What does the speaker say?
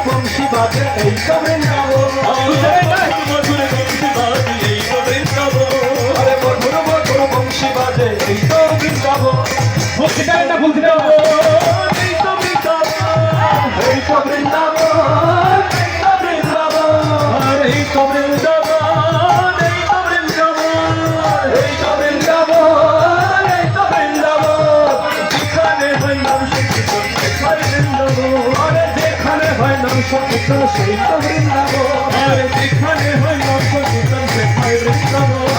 বংশী বাজে এই তো বৃন্দাবন, মধুর বংশী বাজে এই তো বৃন্দাবন, আরে মধুর মধুর বংশী বাজে এই তো বৃন্দাবন, বলতে চাই না বলতে চাই এই তো বৃন্দাবন, এই তো বৃন্দাবন, এই তো বৃন্দাবন, এই তো বৃন্দাবন, এই তো বৃন্দাবন, এই তো বৃন্দাবন, এই তো বৃন্দাবন, যেখানে হয় নাম সংকীর্তন সেখানে বৃন্দাবন, আরে যেখানে হয় নাম সংকীর্তন সেই তো বৃন্দাবন, আরে যেখানে হয় নাম সংকীর্তন সেখানে বৃন্দাবন।